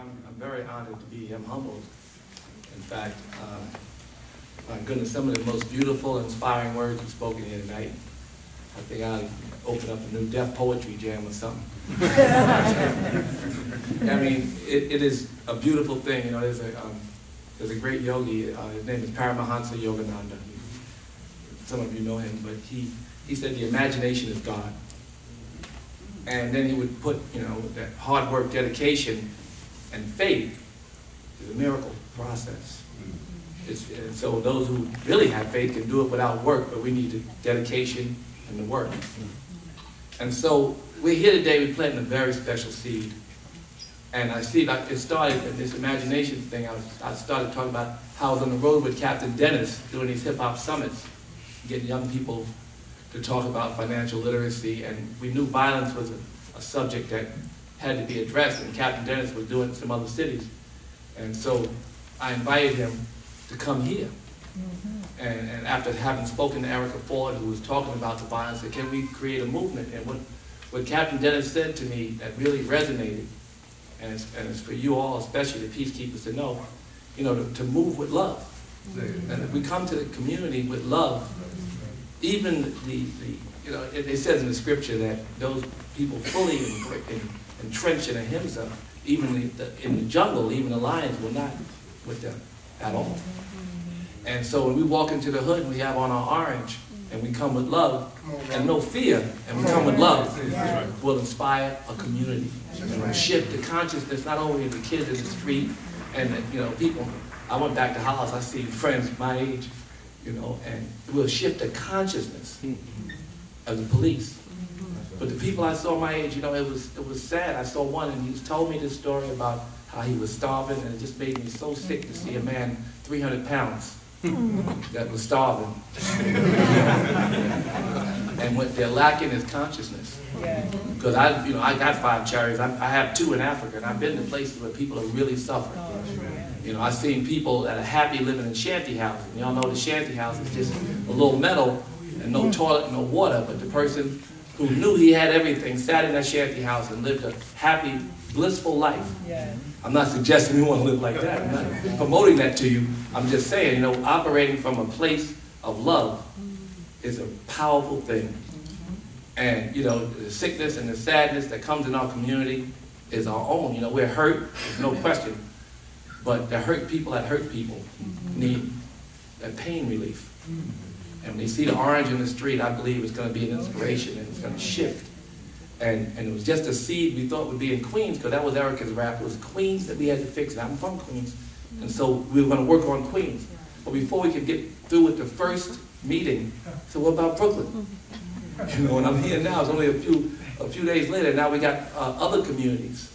I'm very honored to be here. I'm humbled. In fact, my goodness, some of the most beautiful, inspiring words you've spoken here tonight. I think I'll open up a new deaf poetry jam or something. I mean, it is a beautiful thing. You know, there's a great yogi. His name is Paramahansa Yogananda. Some of you know him, but he said the imagination is God. And then he would put, you know, that hard work, dedication, and faith is a miracle process. And so those who really have faith can do it without work, but we need the dedication and the work. And so we're here today, we're planting a very special seed. And I see that it started with this imagination thing. I started talking about how I was on the road with Captain Dennis doing these hip-hop summits, getting young people to talk about financial literacy, and we knew violence was a subject that had to be addressed, and Captain Dennis was doing it in some other cities. And so I invited him to come here. And after having spoken to Erica Ford, who was talking about the violence, said, can we create a movement? And what Captain Dennis said to me that really resonated, and it's for you all, especially the peacekeepers, to know, you know, to move with love. And if we come to the community with love, even you know, it says in the scripture that those people fully entrenched in a ahimsa, even in the jungle, even the lions were not with them at all. And so when we walk into the hood and we have on our orange, and we come with love and no fear, and we come with love, we'll inspire a community. And we'll shift the consciousness, not only of the kids in the street and the, you know, people. I went back to Hollis, I see friends my age, you know, and we'll shift the consciousness of the police. But the people I saw my age, you know, it was sad. I saw one, and he told me this story about how he was starving, and it just made me so sick to see a man 300 pounds that was starving. And what they're lacking is consciousness. Because I got 5 charities. I have 2 in Africa, and I've been to places where people are really suffering. You know, I've seen people that are happy living in shanty houses. Y'all know the shanty house is just a little metal and no toilet, no water. But the person who knew he had everything sat in that shanty house and lived a happy, blissful life. I'm not suggesting you want to live like that. I'm not promoting that to you. I'm just saying, you know, operating from a place of love is a powerful thing. And, you know, the sickness and the sadness that comes in our community is our own. You know, we're hurt, there's no question. But the hurt people that hurt people need that pain relief. And when they see the orange in the street, I believe it's going to be an inspiration and it's going to shift. And it was just a seed we thought would be in Queens, because that was Erica's rap. It was Queens that we had to fix. And I'm from Queens. And so we were going to work on Queens. But before we could get through with the first meeting, so what about Brooklyn? You know, and I'm here now. It's only a few days later. Now we got other communities.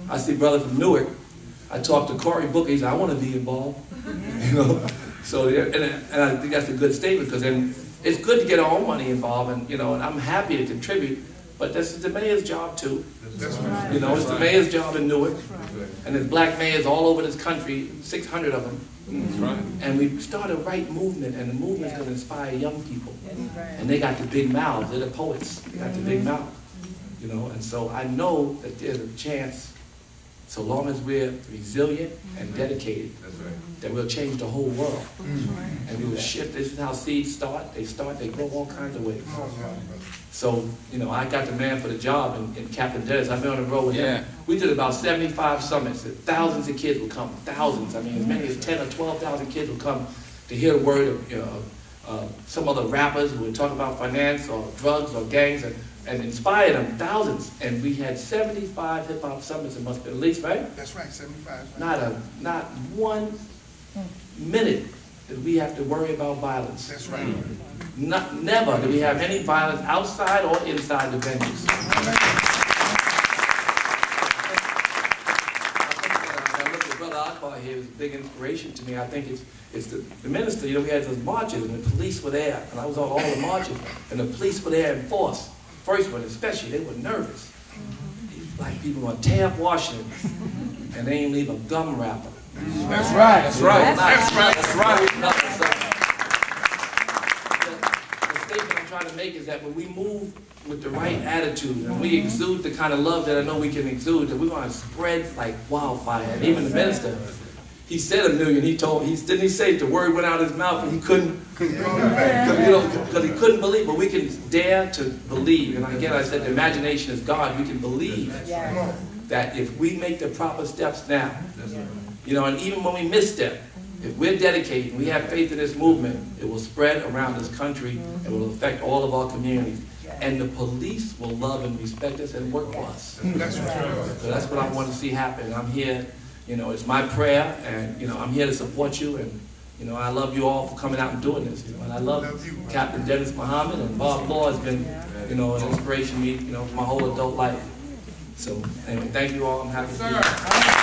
I see brother from Newark. I talked to Cory Booker. He said, I want to be involved. You know, so and I think that's a good statement, because then it's good to get our own money involved, and you know, and I'm happy to contribute. But this is the mayor's job too. You know, it's the mayor's job in Newark, and there's black mayors all over this country, 600 of them. And we started a right movement, and the movement's going to inspire young people. And they got the big mouths. They're the poets. They got the big mouth. You know, and so I know that there's a chance, so long as we're resilient and dedicated, that we'll change the whole world. And we will shift. This is how seeds start. They grow all kinds of ways. So, you know, I got the man for the job in Captain Dennis. I've been on the road with him. We did about 75 summits. Thousands of kids would come. Thousands. I mean, as many as 10 or 12,000 kids would come to hear the word of, you know, some other rappers who would talk about finance or drugs or gangs and inspire them. Thousands. And we had 75 hip-hop summits. It must have been at least, right? That's right, 75. Not 1 minute did we have to worry about violence. That's right. Never did we have any violence outside or inside the venues. I look at Brother Akbar here, is a big inspiration to me. I think it's the minister. You know, we had those marches, and the police were there, and I was on all the marches, and the police were there in force. First one especially, they were nervous. Like people want to tear up Washington, and they ain't leave a gum wrapper. That's right. That's right. That's right. That's right. The statement I'm trying to make is that when we move with the right attitude, and we exude the kind of love that I know we can exude, that we're going to spread like wildfire. And even the minister, he said 1 million. Didn't he say the word went out of his mouth and he couldn't, because he couldn't believe. But we can dare to believe. And again, I said the imagination is God. We can believe that if we make the proper steps now, and even when we misstep, if we're dedicated and we have faith in this movement, it will spread around this country and will affect all of our communities. And the police will love and respect us and work for us. That's right. So that's what I want to see happen. I'm here, it's my prayer, and I'm here to support you, and I love you all for coming out and doing this. And I love Captain Dennis Muhammad, and Bob Law has been, an inspiration to me, for my whole adult life. So anyway, thank you all. I'm happy to be here.